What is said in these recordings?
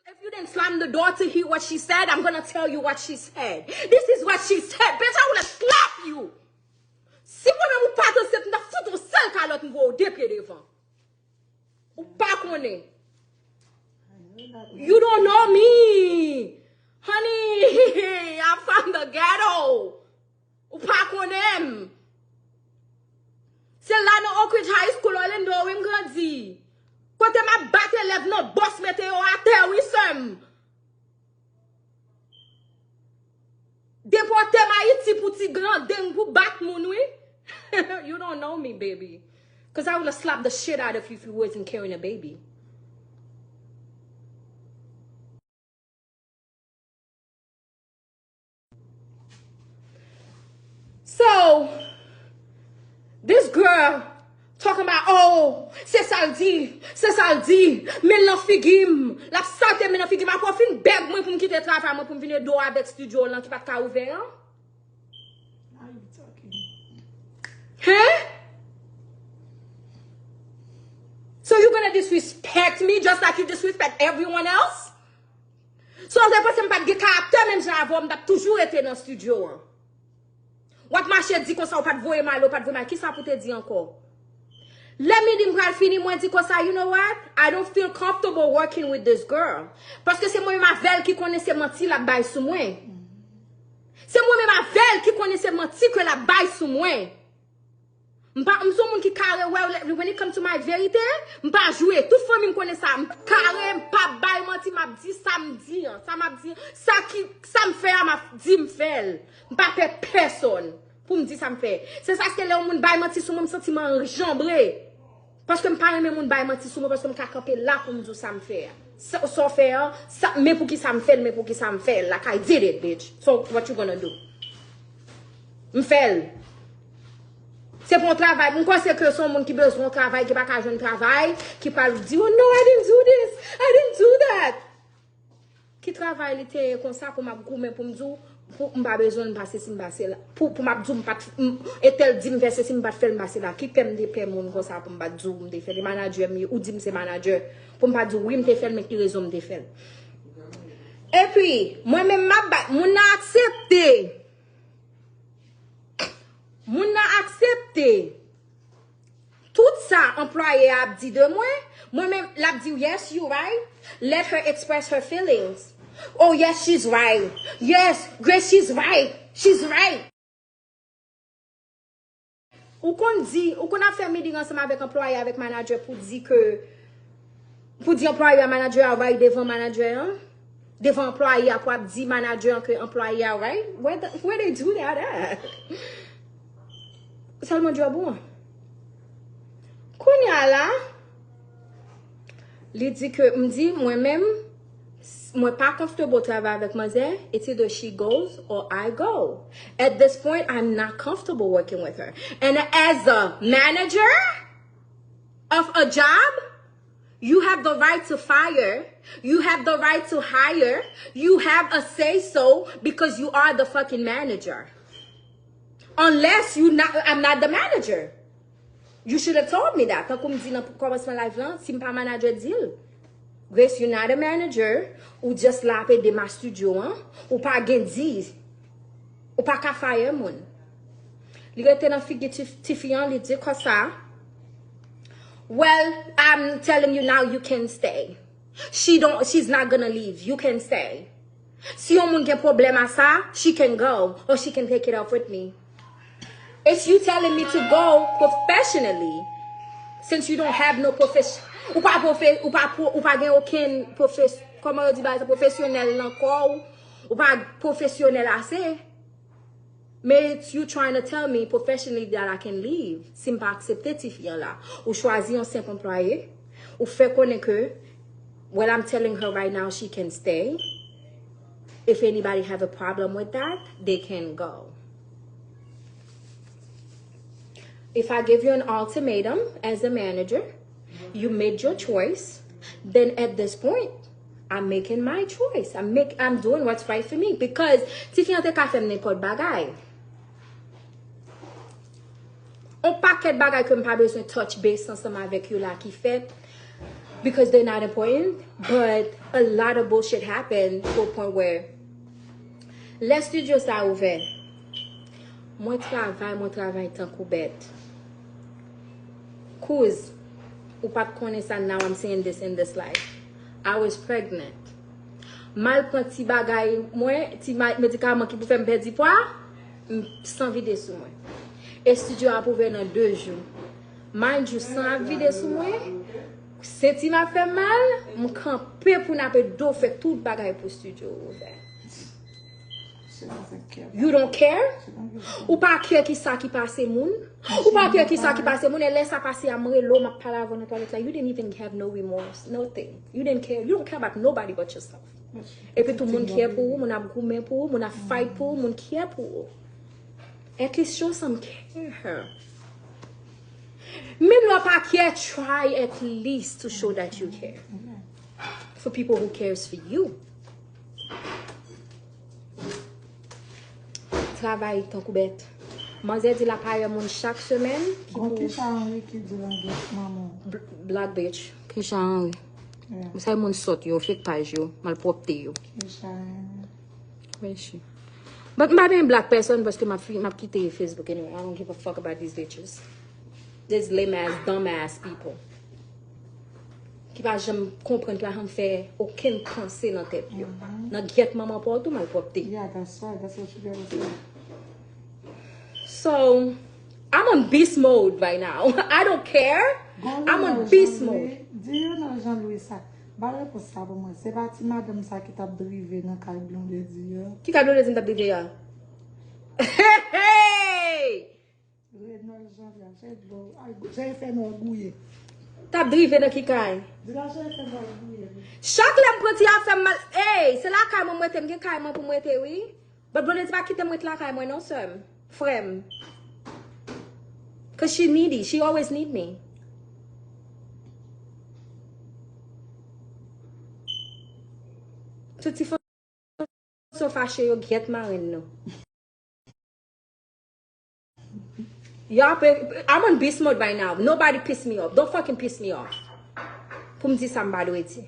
If you didn't slam the door to hear what she said, I'm gonna tell you what she said. This is what she said. Bitch, I wanna slap you. Si moi-même ou pas dans cette n'a foutu au seul calotte m'vo deux pieds devant. Ou pas connaît. You don't know me. Honey, I'm from the ghetto. Ou pas connaît. C'est là dans Oak Ridge High School, Orlando, où m'grandi. Quand ma batte élève non boss météo à terre, oui, sem. Déporté ma iti pour ti grand ding pour battre moun, oui. You don't know me, baby. Because I would have slapped the shit out of you if you wasn't carrying a baby. So, this girl talking about, oh, c'est ça le dit, mais l'en figim, la santé, mais l'en figim, a quoi fin beg moi pour me quitter travail, moi pour me venir dehors avec studio là qui pas de ouvert, hein? Are you talking? Huh? So you're gonna disrespect me just like you disrespect everyone else? So c'est pas que pas de caractère même si avant m'a toujours été dans studio, hein? What marché dit comme ça ou pas de voyer mal ou pas de voyer mal, qui ça pour te dire encore? Let me dire fini moi dit comme ça, you know what? I don't feel comfortable working with this girl. Parce que c'est moi ma velle qui connaissait mentir la baille sous moi. C'est moi ma velle qui connaissait mentir que la baille sous moi. M'pas m'son moun qui carré when it comes to my vérité, m'pas jouer. Toute famille me connaît ça, m'carré m'pas baille mentir m'a dit ça me dit, ça m'a dit ça qui ça me fait m'a dit me fait. M'pas fait personne pour me dire ça me fait. C'est ça que les moun baille mentir sur mon sentiment jambré. Parce que m'pas aimer moun baille mentir sur moi parce que m'ka camper là pour me dire ça me fait. Ça faire ça mais pour qui ça me fait, mais pour qui ça me fait. Like I did it, bitch. So what you gonna do? M'fait. C'est pour un travail. Pourquoi c'est que son monde qui besoin de travail, qui n'a pas de travail, qui parle dit, oh no, I didn't do this, I didn't do that. Qui travaille, il était comme ça pour m'a goûter, pour me dire, pour m'a besoin de passer si m'passer là. Pour m'a dire, et tel dit m'verser si m'pas faire m'passer là. Qui peut me dire mon comme ça pour m'a dire, m'te faire les managers ou dit c'est manager pour m'a dire oui m'te faire mais qui raison m'te faire. Et puis moi même mon accepté. Moun a accepté tout ça employé a dit de moi même l'a dit yes you right, let her express her feelings. Oh yes she's right, yes Grace she's right, ou qu'on dit ou qu'on a fait meeting ensemble avec employé avec manager pour dire employé à manager right devant manager, hein? Devant employé à quoi dit manager que employé right, where they do that at? Seulement du bon. Kounya là, il dit que me dit moi-même moi pas comfortable travailler avec mademoiselle. It's either she goes or I go. At this point, I'm not comfortable working with her. And as a manager of a job, you have the right to fire. You have the right to hire. You have a say so because you are the fucking manager. Unless I'm not the manager. You should have told me that. Quand on dit dans commencement live là, si pas manager deal. Grace, you're not a manager. Ou just la paix de ma studio, hein? Ou pas gen di. Ou pas ka fire moun. Li rete nan figi tifian li di comme ça. Well, I'm telling you now you can stay. She's not gonna leave. You can stay. Si yon moun gen problème à ça, she can go or she can take it off with me. It's you telling me to go professionally, since you don't have no profession. Ou pas gen aucun profession, comment on dit ça, professionnel encore, ou pas professionnel assez. Mais it's you trying to tell me professionally that I can leave. Si m'pas accepter ti fiyan là, ou choisi un simple employé, ou fait connaître que, well, I'm telling her right now she can stay. If anybody have a problem with that, they can go. If I give you an ultimatum as a manager, you made your choice, then at this point, I'm making my choice. I'm doing what's right for me. Because si tu n'as pas fait n'importe bagay, on paquet de bagay que m'pas besoin touch base ensemble avec you là qui fait. because they're not important. But a lot of bullshit happened to a point where les studios ça ouvert. Moi travail tant qu'on bête. Cause ou pas connaître ça, now I'm saying this in this life. I was pregnant. Mal prend ti bagay moi, ti médicament qui pour faire me perdre poids, sans vider sur moi. Et studio a ouvert dans 2 jours. Mind you, sans vider sur moi. Si ti m'a fait mal, mon camper pour n'a pas d'eau fait tout bagay pour studio ouvert. You don't care? Ou pas care qui ça qui passe moun? Ou pas care qui ça qui passe moun et laisse ça passer à moi l'eau m'a parlé avant la toilette là. You didn't even have no remorse, nothing. You didn't care. You don't care about nobody but yourself. Et puis tout le monde care pour vous, mon a gourmet pour vous, mon a fight pour vous, mon care pour vous. At least show some care. Même if I care, try at least to show that you care. For people who cares for you. Travail tant que bête. Manger dit la paille mon chaque semaine. Qui change qui dit la maman. Black bitch. Qui change. Vous savez mon sort yo, fake page yo, malpropre yo. Qui change. Oui. But I'm a black person parce que ma quitté Facebook anyway. I don't give a fuck about these bitches. These lame ass, dumb ass people. Qui va jamais comprendre que la femme fait aucune pensée dans tête yo. N'a get maman pour tout malpropre. Yeah, that's right. That's what you gotta say. So, I'm on beast mode right now. I don't care. I'm on beast mode. Do you know Jean-Louis ça? Balé pour ça pour moi. C'est pas ti madame ça qui t'a drivé dans caille Blondedy. Qui t'a donné dans drivé ya? Hey! J'ai fait mon gouiller. T'as drivé dans qui caille? Chaque lème petit a fait mal. Hey, c'est la caille moi mette, m'gen caille moi pour mette oui. But Blondedy pas quitter moi la caille moi non seul. Frère. Cause she needy. She always need me. Tout si so fâché yo get marine no. I'm on beast mode right now. Nobody piss me off. Don't fucking piss me off. Pour me dire somebody with it.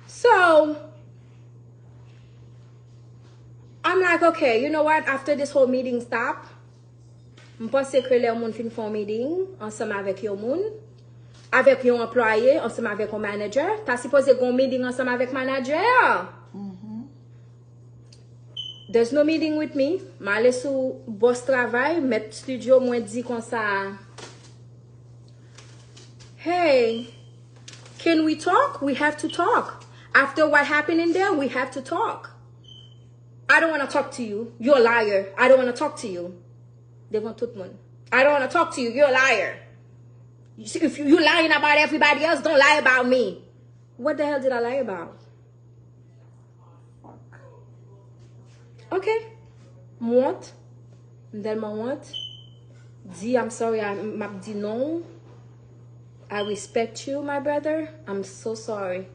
So I'm like, okay, you know what? After this whole meeting stop, je pense que les gens fin font meeting ensemble avec yo moun, avec yon employé, ensemble avec un manager. T'as supposé qu'on meeting ensemble avec manager. There's no meeting with me. M'aller sous boss travail, mettre studio moi dit comme ça. Hey, can we talk? We have to talk. After what happened in there, we have to talk. I don't want to talk to you. You're a liar. I don't want to talk to you. Devant tout le monde. I don't want to talk to you. You're a liar. If you're lying about everybody else, don't lie about me. What the hell did I lie about? Okay. What? Tellement what? Di, I'm sorry. M'a dit non. I respect you, my brother. I'm so sorry.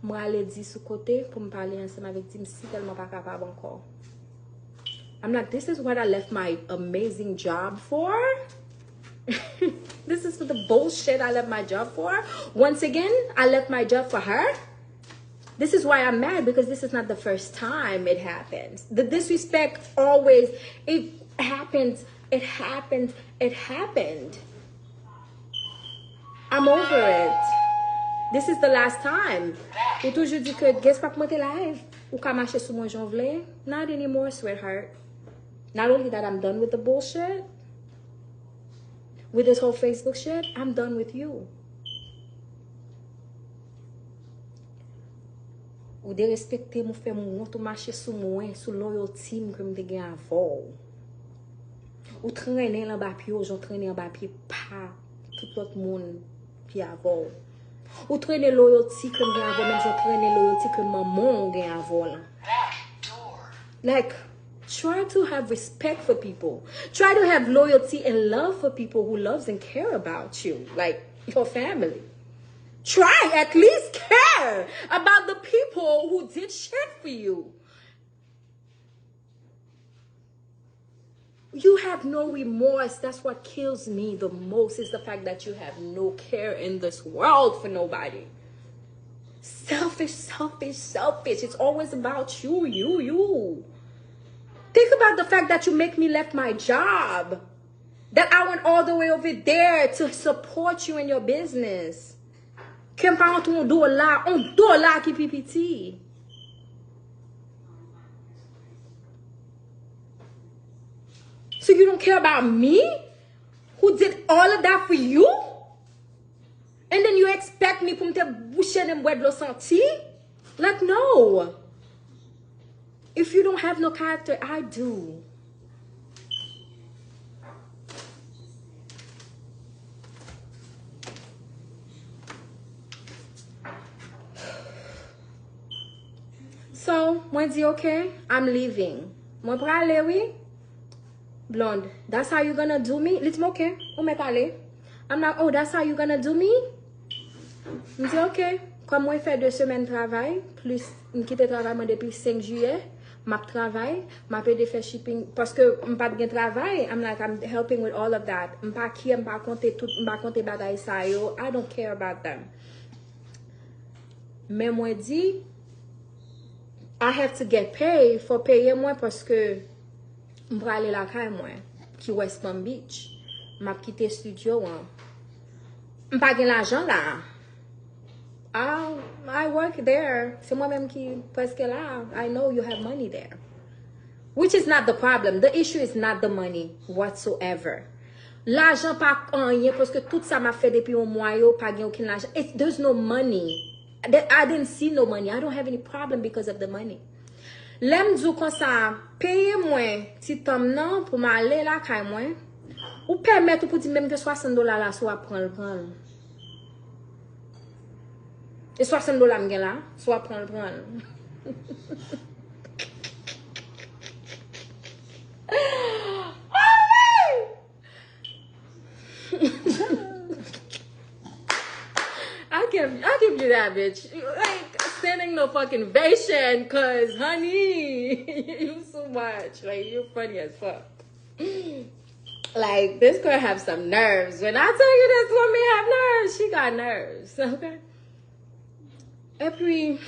Moi, aller dit sous côté pour me parler ensemble avec Tim si tellement pas capable encore. I'm like, this is what I left my amazing job for? This is for the bullshit I left my job for? Once again, I left my job for her? This is why I'm mad, because this is not the first time it happens. The disrespect always, it happens, it happens, it happened. I'm over it. This is the last time. Ou toujours dit que guess pas comment t'es live. Ou ka marcher sous mon jonvle. Not anymore, sweetheart. Not only that, I'm done with the bullshit. With this whole Facebook shit, I'm done with you. Ou de respecter mon fait mon ou marcher sous moi, sous loyauté que me te gen avant. Ou traîner en bas pied, j'en traîner en bas pied pas tout l'autre monde puis avant. Ou traîner loyauté que me gen avant, même j'en traîner loyauté que maman gen avant. Like, try to have respect for people. Try to have loyalty and love for people who loves and care about you, like your family. Try at least care about the people who did shit for you. You have no remorse. That's what kills me the most, is the fact that you have no care in this world for nobody. Selfish, selfish, selfish. It's always about you, you. Think about the fact that you make me left my job. That I went all the way over there to support you in your business. Qu'un parent on $1 qui pipiti. So you don't care about me, who did all of that for you? And then you expect me to boucher them word lo senti? Like, no. If you don't have no character, I do. So, moi dit, okay, I'm leaving. Moi prale, oui? Blonde, that's how you gonna do me? Let's okay. I'm like, oh, that's how you gonna do me? Je dis, ok. Comme moi, fait 2 semaines de travail, plus, je quitte le travail depuis 5 juillet, je travaille, je peux faire shipping, parce que je n'ai pas de travail, I'm helping with all of that. Je ne pas qui, je ne pas compter tout, je ne pas compter bagaille ça yo. I don't care about them. Mais moi dit, I have to get paid for payer moi parce que je vais aller la caille moi, qui West Palm Beach. Je quitte le studio. Je n'ai pas de l'argent là. I work there. C'est moi-même qui presque là. I know you have money there. Which is not the problem. The issue is not the money whatsoever. L'argent pas rien parce que tout ça m'a fait depuis un mois yo pas gain aucun argent. There's no money. I didn't see no money. I don't have any problem because of the money. L'aime dit comme ça, payer moi si tom non pour m'aller là kay moi. Ou permettre pour dire même que $60 là soit prendre. Et $60 m'gen là, soit prendre. I give you that, bitch. Like, standing no fucking ovation, cause honey, you so much. Like, you're funny as fuck. Like, this girl have some nerves. When I tell you this woman have nerves, she got nerves, okay? Et puis,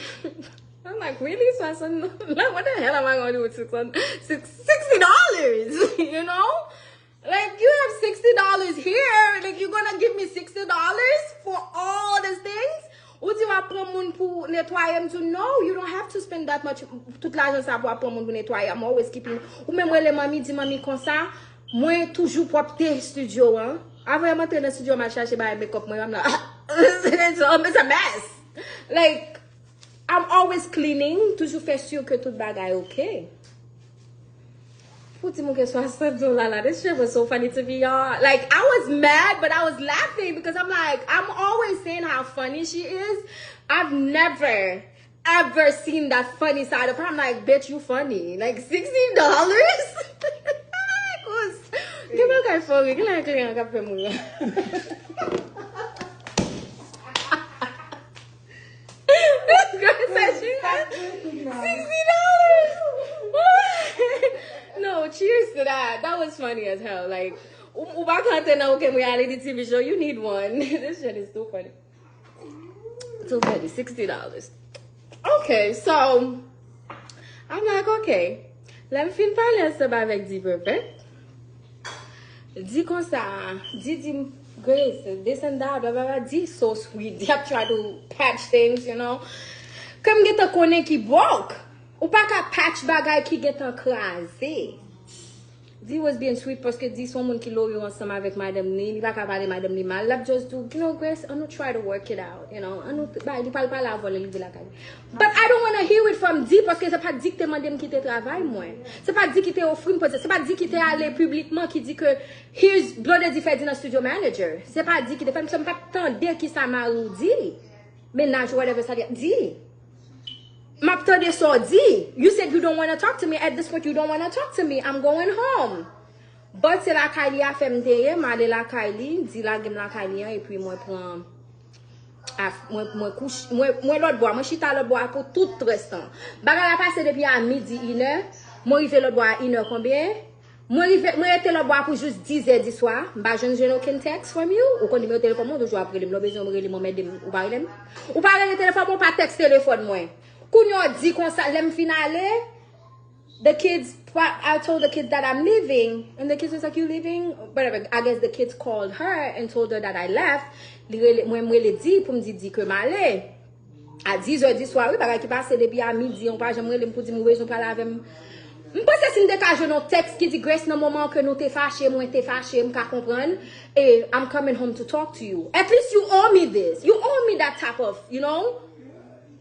I'm like, really? Like, what the hell am I going to do with $60? You know? Like, you have $60 here. Like, you're going to give me $60 for all these things? Ou tu vas prendre moun pour nettoyer? No, you don't have to spend that much. Toute l'argent ça pour prendre moun pour nettoyer. I'm always keeping. Ou même les mami dit mami comme ça. Moi toujours propre studio hein. Avant de rentrer dans le studio, je cherche my make-up moi. I'm like, it's a mess. Like, I'm always cleaning. Toujours faire sûr que tout bagay okay. This shit was so funny to me, y'all. Like, I was mad, but I was laughing because I'm like, I'm always saying how funny she is. I've never, ever seen that funny side of her. I'm like, bitch, you funny. Like, $60? Give me a guy for me. Give me a guy for me. This girl said she had $60. No, cheers to that. That was funny as hell. Like, reality TV show, you need one. This shit is too funny. Too funny, $60. Okay, so I'm like, okay, let me fin parler ça avec Di Perfect. Di comme ça, Di Grace, this and that, blah, blah, blah. Di so sweet. Di have tried to patch things, you know. Comme get a konen ki broke. Ou pas qu'à patch bagay qui get encrasé. Di was being sweet parce que Di son moun qui loyal ensemble avec Madame Ni. Ni pas qu'à parler Madame Ni mal. Lap just do, you know, Grace, I don't try to work it out, you know. I don't, di parle pas la voler livre la caille. But I don't want to hear it from Di parce que c'est pas Di qui te demande de quitter travail, moi. C'est pas Di qui te offre une position. C'est pas Di qui te allé publiquement qui dit que here's Blondedy fait dans studio manager. C'est pas Di qui te fait, c'est pas tant dire qui ça m'a dit. Ménage, whatever ça dit. You said you don't want to talk to me. At this point, you don't want to talk to me. I'm going home. But c'est la Kylie a fait m'deye, m'aller la Kylie, dit la game la Kylie, et puis moi prends, moi couche, moi l'autre bois, moi chita l'autre bois pour tout restant. Baga la passe depuis à midi 1h, moi arrivé l'autre bois à 1h combien? Moi était là boire pour juste 10h du soir, bah je n'ai aucun text from you ou quand numéro téléphone moi toujours après me besoin de mon m'aider ou parler. Ou parler téléphone moi pas texte téléphone moi. Quand on dit qu'on ça l'aime finale the kids I told the kids that I'm leaving and the kids was like you leaving whatever I guess the kids called her and told her that I left. Moi me dit pour me dire que m'aller à 10h du soir oui bagay qui passe depuis à midi on pas j'aimerais pour dire moi raison parler avec m'pense si m'décaje un texte qui dit Grace dans moment que nous t'es fâché moi t'es fâché m'ka comprendre et I'm coming home to talk to you. At least you owe me this. You owe me that type of, you know?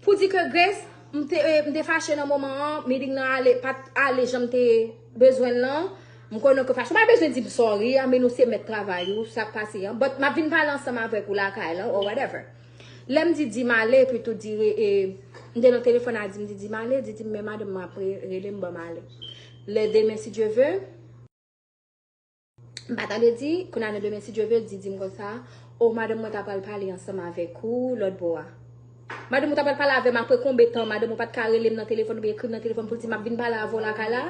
Pour dire que Grace m'te fâché dans moment meeting nan aller j'aime t'ai besoin là m'konn que fâché pas besoin dire sorry mais nous c'est mettre travail ou ça passer but m'a vinn parler ensemble avec ou la caille or whatever. L'aime dit m'aller plutôt dire et dans le téléphone a dit m'aller dit mais madame m'a après relé m'ba m'aller. Le demain si Dieu veut m'attendait dit qu'on a le demain si Dieu veut dit comme ça oh madame moi t'a parler ensemble avec vous l'autre bois. Madame t'a parler avec moi après combien de temps madame pas de carré dans téléphone ou bien écrire dans téléphone pour dire m'a vinn parler avant la kala.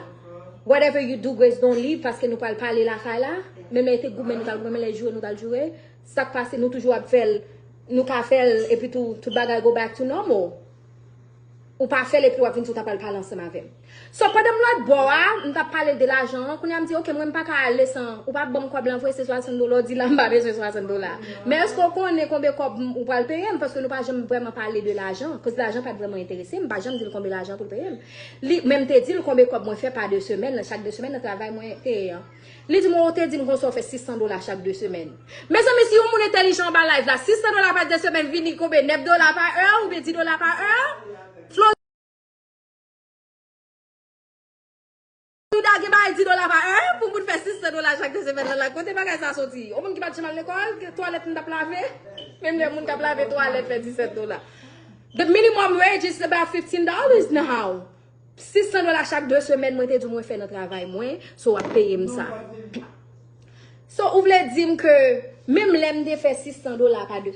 Whatever you do Grace don't leave parce que nous pas parler la kala même les était goût nous t'a même les jours nous t'a jouer ça passe nous toujours à faire nous ka faire et puis tout bagay go back to normal ou pas faire et puis on vient tout parler ensemble avec so pendant l'autre bois on t'a parlé de l'argent qu'on a me dit OK moi pas ka aller sans ou pas bon quoi blanc c'est $60 dit là m'pa besoin $60 mais est-ce qu'on connaît combien quoi ou pas le payer parce que nous pas jamais vraiment parler de l'argent parce que l'argent pas vraiment intéressé m'pas jamais dire combien l'argent pour payer même te dit combien quoi moi fait par 2 semaines chaque 2 semaines travail moi payer li dit moi te dit qu'on fait $600 chaque 2 semaines mais ça mais si on est intelligent par live là $600 par 2 semaines vini combien $9 par heure ou bien $10 par heure Tout d'abord, $10 par heure pour faire $600 chaque 2 semaines. Là, côté bagage ça sorti. Au monde qui va chez l'école, toilette n'a pas lavé. Même les monde qui a lavé toilette fait $17. The minimum wage is about $15 now. $600 chaque 2 semaines, moi t'ai dit moi faire notre travail moins, so à payer ça. So vous voulez dire que même l'aime de faire $600 par 2.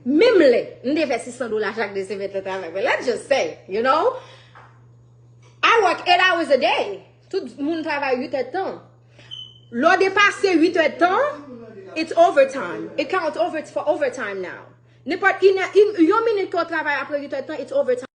Même l'aime de faire $600 chaque 2 semaines de travail. But let's just say, you know, I work 8 hours a day. Tout le monde travaille 8 heures de temps. L'on dépasse 8 heures de temps, it's overtime. It counts for overtime now. N'importe une minute qu'on travaille après 8 heures de temps, it's overtime.